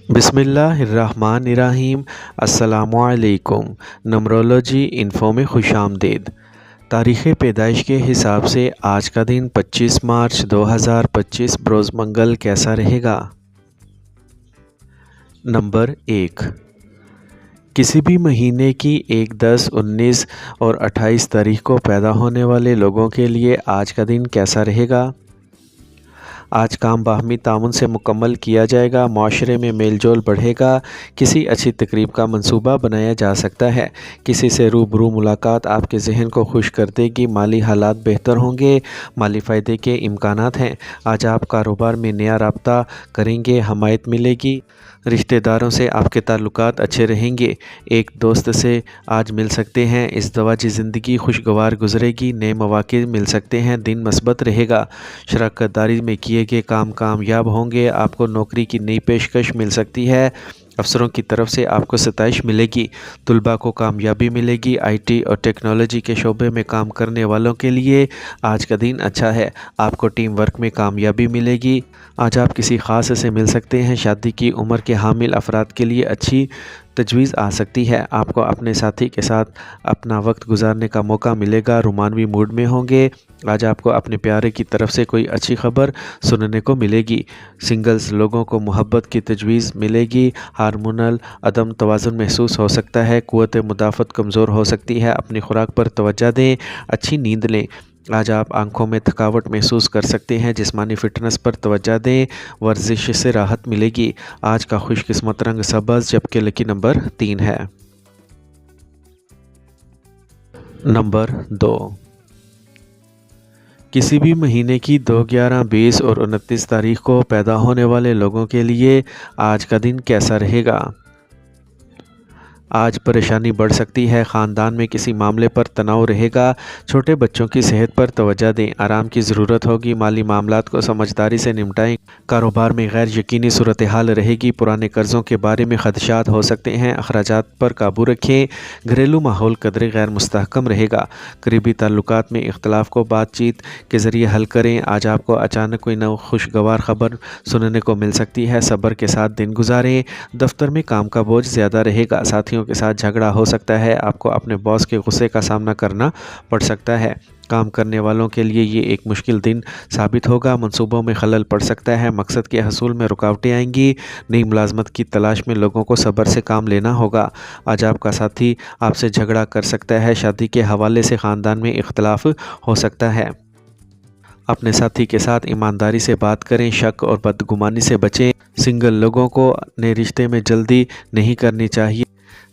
بسم اللہ الرحمن الرحیم۔ السلام علیکم۔ نمرولوجی انفو میں خوش آمدید۔ تاریخ پیدائش کے حساب سے آج کا دن 25 مارچ 2025 بروز منگل کیسا رہے گا؟ نمبر 1، کسی بھی مہینے کی 1، 10، 19 اور 28 تاریخ کو پیدا ہونے والے لوگوں کے لیے آج کا دن کیسا رہے گا؟ آج کام باہمی تعاون سے مکمل کیا جائے گا، معاشرے میں میل جول بڑھے گا، کسی اچھی تقریب کا منصوبہ بنایا جا سکتا ہے، کسی سے روبرو ملاقات آپ کے ذہن کو خوش کر دے گی، مالی حالات بہتر ہوں گے، مالی فائدے کے امکانات ہیں۔ آج آپ کاروبار میں نیا رابطہ کریں گے، حمایت ملے گی، رشتہ داروں سے آپ کے تعلقات اچھے رہیں گے، ایک دوست سے آج مل سکتے ہیں، ازدواجی زندگی خوشگوار گزرے گی، نئے مواقع مل سکتے ہیں، دن مثبت رہے گا، شراکت داری میں کیے گئے کام کامیاب ہوں گے، آپ کو نوکری کی نئی پیشکش مل سکتی ہے، افسروں کی طرف سے آپ کو ستائش ملے گی، طلباء کو کامیابی ملے گی، آئی ٹی اور ٹیکنالوجی کے شعبے میں کام کرنے والوں کے لیے آج کا دن اچھا ہے، آپ کو ٹیم ورک میں کامیابی ملے گی، آج آپ کسی خاص سے مل سکتے ہیں، شادی کی عمر کے حامل افراد کے لیے اچھی تجویز آ سکتی ہے، آپ کو اپنے ساتھی کے ساتھ اپنا وقت گزارنے کا موقع ملے گا، رومانوی موڈ میں ہوں گے، آج آپ کو اپنے پیارے کی طرف سے کوئی اچھی خبر سننے کو ملے گی، سنگلز لوگوں کو محبت کی تجویز ملے گی، ہارمونل عدم توازن محسوس ہو سکتا ہے، قوت مدافعت کمزور ہو سکتی ہے، اپنی خوراک پر توجہ دیں، اچھی نیند لیں، آج آپ آنکھوں میں تھکاوٹ محسوس کر سکتے ہیں، جسمانی فٹنس پر توجہ دیں، ورزش سے راحت ملے گی، آج کا خوش قسمت رنگ سبز جبکہ لکی نمبر 3 ہے۔ نمبر 2، کسی بھی مہینے کی 2، 11، 20 اور 29 تاریخ کو پیدا ہونے والے لوگوں کے لیے آج کا دن کیسا رہے گا؟ آج پریشانی بڑھ سکتی ہے، خاندان میں کسی معاملے پر تناؤ رہے گا، چھوٹے بچوں کی صحت پر توجہ دیں، آرام کی ضرورت ہوگی، مالی معاملات کو سمجھداری سے نمٹائیں، کاروبار میں غیر یقینی صورتحال رہے گی، پرانے قرضوں کے بارے میں خدشات ہو سکتے ہیں، اخراجات پر قابو رکھیں، گھریلو ماحول قدرے غیر مستحکم رہے گا، قریبی تعلقات میں اختلاف کو بات چیت کے ذریعے حل کریں، آج آپ کو اچانک کوئی نئی خوشگوار خبر سننے کو مل سکتی ہے، صبر کے ساتھ دن گزاریں، دفتر میں کام کا بوجھ زیادہ رہے گا، ساتھیوں کے ساتھ جھگڑا ہو سکتا ہے، آپ کو اپنے باس کے غصے کا سامنا کرنا پڑ سکتا ہے، کام کرنے والوں کے لیے یہ ایک مشکل دن ثابت ہوگا، منصوبوں میں خلل پڑ سکتا ہے، مقصد کے حصول میں رکاوٹیں آئیں گی، نئی ملازمت کی تلاش میں لوگوں کو صبر سے کام لینا ہوگا، آج آپ کا ساتھی آپ سے جھگڑا کر سکتا ہے، شادی کے حوالے سے خاندان میں اختلاف ہو سکتا ہے، اپنے ساتھی کے ساتھ ایمانداری سے بات کریں، شک اور بدگمانی سے بچیں، سنگل لوگوں کو نئے رشتے میں جلدی نہیں کرنی چاہیے،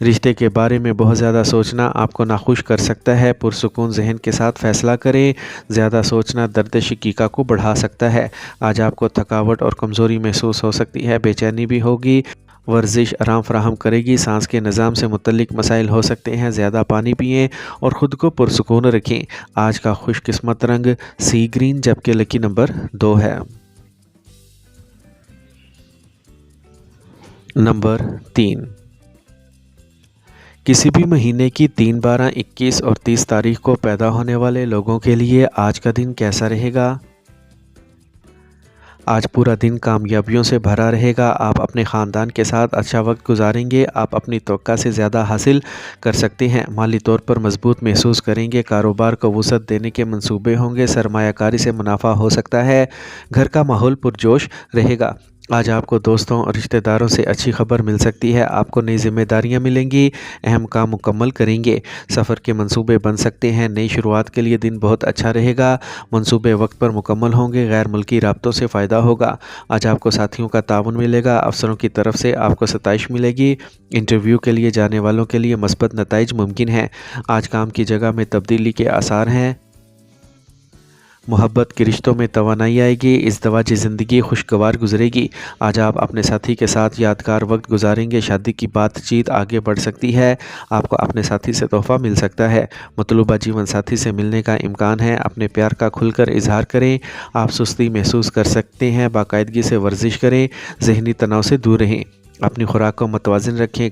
رشتے کے بارے میں بہت زیادہ سوچنا آپ کو ناخوش کر سکتا ہے، پرسکون ذہن کے ساتھ فیصلہ کریں، زیادہ سوچنا درد شقیقہ کو بڑھا سکتا ہے، آج آپ کو تھکاوٹ اور کمزوری محسوس ہو سکتی ہے، بے چینی بھی ہوگی، ورزش آرام فراہم کرے گی، سانس کے نظام سے متعلق مسائل ہو سکتے ہیں، زیادہ پانی پئیں اور خود کو پرسکون رکھیں، آج کا خوش قسمت رنگ سی گرین جبکہ لکی نمبر 2 ہے۔ نمبر 3، کسی بھی مہینے کی 3، 12، 21 اور 30 تاریخ کو پیدا ہونے والے لوگوں کے لیے آج کا دن کیسا رہے گا؟ آج پورا دن کامیابیوں سے بھرا رہے گا، آپ اپنے خاندان کے ساتھ اچھا وقت گزاریں گے، آپ اپنی توقع سے زیادہ حاصل کر سکتے ہیں، مالی طور پر مضبوط محسوس کریں گے، کاروبار کو وسعت دینے کے منصوبے ہوں گے، سرمایہ کاری سے منافع ہو سکتا ہے، گھر کا ماحول پرجوش رہے گا، آج آپ کو دوستوں اور رشتہ داروں سے اچھی خبر مل سکتی ہے، آپ کو نئی ذمہ داریاں ملیں گی، اہم کام مکمل کریں گے، سفر کے منصوبے بن سکتے ہیں، نئی شروعات کے لیے دن بہت اچھا رہے گا، منصوبے وقت پر مکمل ہوں گے، غیر ملکی رابطوں سے فائدہ ہوگا، آج آپ کو ساتھیوں کا تعاون ملے گا، افسروں کی طرف سے آپ کو ستائش ملے گی، انٹرویو کے لیے جانے والوں کے لیے مثبت نتائج ممکن ہیں، آج کام کی جگہ میں تبدیلی کے آثار ہیں، محبت کے رشتوں میں توانائی آئے گی، ازدواجی زندگی خوشگوار گزرے گی، آج آپ اپنے ساتھی کے ساتھ یادگار وقت گزاریں گے، شادی کی بات چیت آگے بڑھ سکتی ہے، آپ کو اپنے ساتھی سے تحفہ مل سکتا ہے، مطلوبہ جیون ساتھی سے ملنے کا امکان ہے، اپنے پیار کا کھل کر اظہار کریں، آپ سستی محسوس کر سکتے ہیں، باقاعدگی سے ورزش کریں، ذہنی تناؤ سے دور رہیں، اپنی خوراک کو متوازن رکھیں،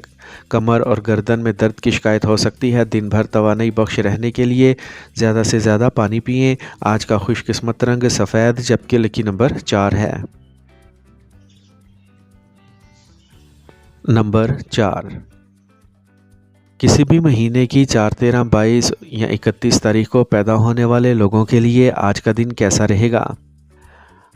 کمر اور گردن میں درد کی شکایت ہو سکتی ہے، دن بھر توانائی بخش رہنے کے لیے زیادہ سے زیادہ پانی پئیں، آج کا خوش قسمت رنگ سفید جبکہ لکی نمبر 4 ہے۔ نمبر 4، کسی بھی مہینے کی 4، 13، 22 یا 31 تاریخ کو پیدا ہونے والے لوگوں کے لیے آج کا دن کیسا رہے گا؟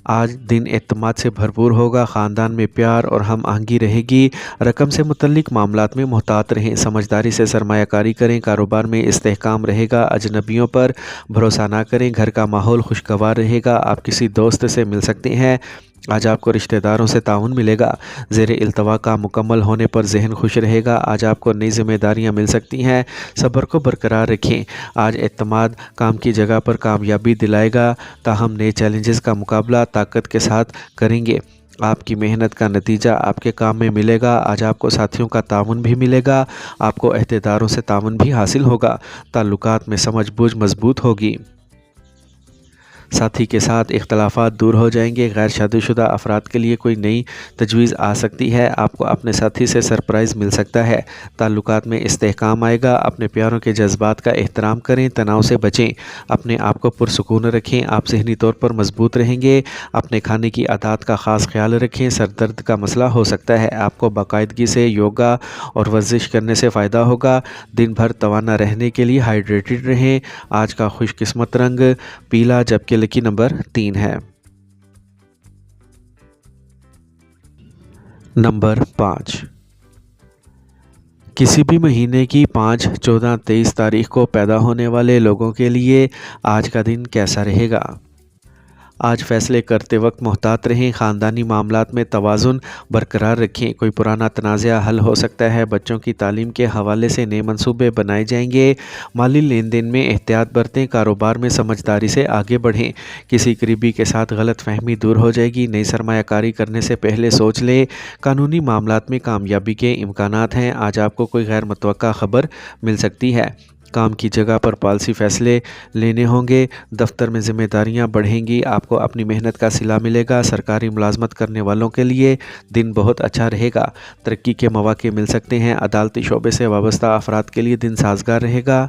آج دن اعتماد سے بھرپور ہوگا، خاندان میں پیار اور ہم آہنگی رہے گی، رقم سے متعلق معاملات میں محتاط رہیں، سمجھداری سے سرمایہ کاری کریں، کاروبار میں استحکام رہے گا، اجنبیوں پر بھروسہ نہ کریں، گھر کا ماحول خوشگوار رہے گا، آپ کسی دوست سے مل سکتے ہیں، آج آپ کو رشتہ داروں سے تعاون ملے گا، زیر التوا کا مکمل ہونے پر ذہن خوش رہے گا، آج آپ کو نئی ذمہ داریاں مل سکتی ہیں، صبر کو برقرار رکھیں، آج اعتماد کام کی جگہ پر کامیابی دلائے گا، تاہم نئے چیلنجز کا مقابلہ طاقت کے ساتھ کریں گے، آپ کی محنت کا نتیجہ آپ کے کام میں ملے گا، آج آپ کو ساتھیوں کا تعاون بھی ملے گا، آپ کو عہدیداروں سے تعاون بھی حاصل ہوگا، تعلقات میں سمجھ بوجھ مضبوط ہوگی، ساتھی کے ساتھ اختلافات دور ہو جائیں گے، غیر شادی شدہ افراد کے لیے کوئی نئی تجویز آ سکتی ہے، آپ کو اپنے ساتھی سے سرپرائز مل سکتا ہے، تعلقات میں استحکام آئے گا، اپنے پیاروں کے جذبات کا احترام کریں، تناؤ سے بچیں، اپنے آپ کو پرسکون رکھیں، آپ ذہنی طور پر مضبوط رہیں گے، اپنے کھانے کی عادات کا خاص خیال رکھیں، سر درد کا مسئلہ ہو سکتا ہے، آپ کو باقاعدگی سے یوگا اور ورزش کرنے سے فائدہ ہوگا، دن بھر توانا رہنے کے لیے ہائیڈریٹڈ رہیں، آج کا خوش قسمت رنگ پیلا جبکہ لکی نمبر 3 ہے۔ نمبر 5، کسی بھی مہینے کی 5، 14، 23 تاریخ کو پیدا ہونے والے لوگوں کے لیے آج کا دن کیسا رہے گا؟ آج فیصلے کرتے وقت محتاط رہیں، خاندانی معاملات میں توازن برقرار رکھیں، کوئی پرانا تنازعہ حل ہو سکتا ہے، بچوں کی تعلیم کے حوالے سے نئے منصوبے بنائے جائیں گے، مالی لین دین میں احتیاط برتیں، کاروبار میں سمجھداری سے آگے بڑھیں، کسی قریبی کے ساتھ غلط فہمی دور ہو جائے گی، نئی سرمایہ کاری کرنے سے پہلے سوچ لیں، قانونی معاملات میں کامیابی کے امکانات ہیں، آج آپ کو کوئی غیر متوقع خبر مل سکتی ہے، کام کی جگہ پر پالیسی فیصلے لینے ہوں گے، دفتر میں ذمہ داریاں بڑھیں گی، آپ کو اپنی محنت کا صلہ ملے گا، سرکاری ملازمت کرنے والوں کے لیے دن بہت اچھا رہے گا، ترقی کے مواقع مل سکتے ہیں، عدالتی شعبے سے وابستہ افراد کے لیے دن سازگار رہے گا،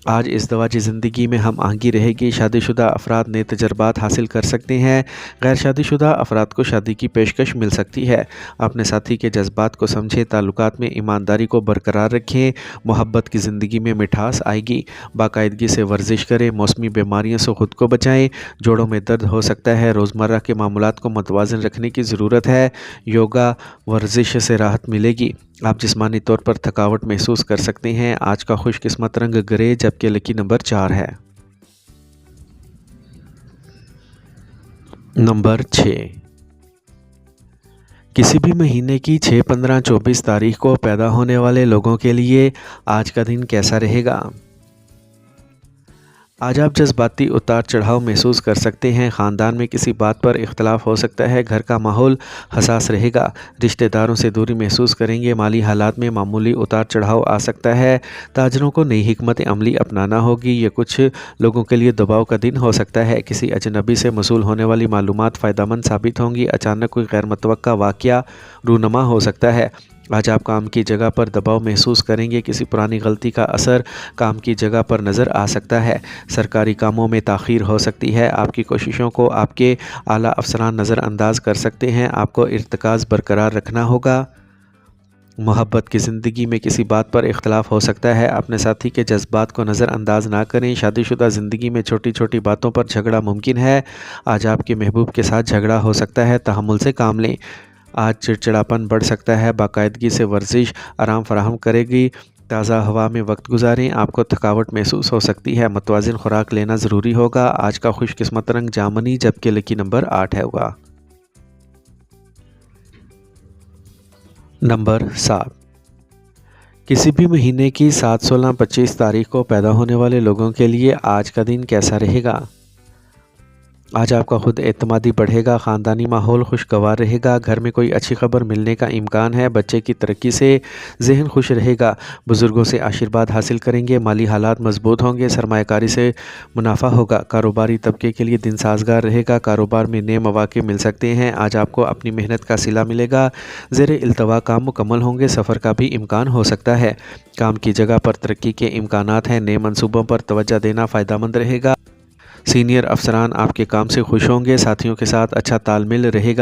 آج ازدواجی زندگی میں ہم آہنگی رہے گی، شادی شدہ افراد نئے تجربات حاصل کر سکتے ہیں، غیر شادی شدہ افراد کو شادی کی پیشکش مل سکتی ہے، اپنے ساتھی کے جذبات کو سمجھیں، تعلقات میں ایمانداری کو برقرار رکھیں، محبت کی زندگی میں مٹھاس آئے گی، باقاعدگی سے ورزش کریں، موسمی بیماریوں سے خود کو بچائیں، جوڑوں میں درد ہو سکتا ہے، روزمرہ کے معاملات کو متوازن رکھنے کی ضرورت ہے، یوگا ورزش سے راحت ملے گی، آپ جسمانی طور پر تھکاوٹ محسوس کر سکتے ہیں، آج کا خوش قسمت رنگ گرے جبکہ لکی نمبر 4 ہے۔ نمبر 6، کسی بھی مہینے کی 6، 15، 24 تاریخ کو پیدا ہونے والے لوگوں کے لیے آج کا دن کیسا رہے گا؟ آج آپ جذباتی اتار چڑھاؤ محسوس کر سکتے ہیں، خاندان میں کسی بات پر اختلاف ہو سکتا ہے، گھر کا ماحول حساس رہے گا، رشتہ داروں سے دوری محسوس کریں گے، مالی حالات میں معمولی اتار چڑھاؤ آ سکتا ہے، تاجروں کو نئی حکمت عملی اپنانا ہوگی، یہ کچھ لوگوں کے لیے دباؤ کا دن ہو سکتا ہے، کسی اجنبی سے موصول ہونے والی معلومات فائدہ مند ثابت ہوں گی، اچانک کوئی غیر متوقع واقعہ رونما ہو سکتا ہے، آج آپ کام کی جگہ پر دباؤ محسوس کریں گے، کسی پرانی غلطی کا اثر کام کی جگہ پر نظر آ سکتا ہے، سرکاری کاموں میں تاخیر ہو سکتی ہے، آپ کی کوششوں کو آپ کے اعلیٰ افسران نظر انداز کر سکتے ہیں، آپ کو ارتکاز برقرار رکھنا ہوگا، محبت کی زندگی میں کسی بات پر اختلاف ہو سکتا ہے، اپنے ساتھی کے جذبات کو نظر انداز نہ کریں، شادی شدہ زندگی میں چھوٹی چھوٹی باتوں پر جھگڑا ممکن ہے، آج آپ کے محبوب کے ساتھ جھگڑا ہو سکتا ہے، تحمل سے کام لیں، آج چڑچڑاپن بڑھ سکتا ہے، باقاعدگی سے ورزش آرام فراہم کرے گی، تازہ ہوا میں وقت گزاریں، آپ کو تھکاوٹ محسوس ہو سکتی ہے، متوازن خوراک لینا ضروری ہوگا، آج کا خوش قسمت رنگ جامنی جبکہ لکی نمبر 8 ہوگا۔ نمبر 7، کسی بھی مہینے کی 7، 16، 25 تاریخ کو پیدا ہونے والے لوگوں کے لیے آج کا دن کیسا رہے گا؟ آج آپ کا خود اعتمادی بڑھے گا، خاندانی ماحول خوشگوار رہے گا، گھر میں کوئی اچھی خبر ملنے کا امکان ہے، بچے کی ترقی سے ذہن خوش رہے گا، بزرگوں سے آشیرواد حاصل کریں گے، مالی حالات مضبوط ہوں گے، سرمایہ کاری سے منافع ہوگا، کاروباری طبقے کے لیے دن سازگار رہے گا، کاروبار میں نئے مواقع مل سکتے ہیں، آج آپ کو اپنی محنت کا صلہ ملے گا، زیر التوا کام مکمل ہوں گے، سفر کا بھی امکان ہو سکتا ہے، کام کی جگہ پر ترقی کے امکانات ہیں، نئے منصوبوں پر توجہ دینا فائدہ مند رہے گا، سینئر افسران آپ کے کام سے خوش ہوں گے، ساتھیوں کے ساتھ اچھا تال میل رہے گا،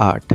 8।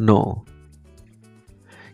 9।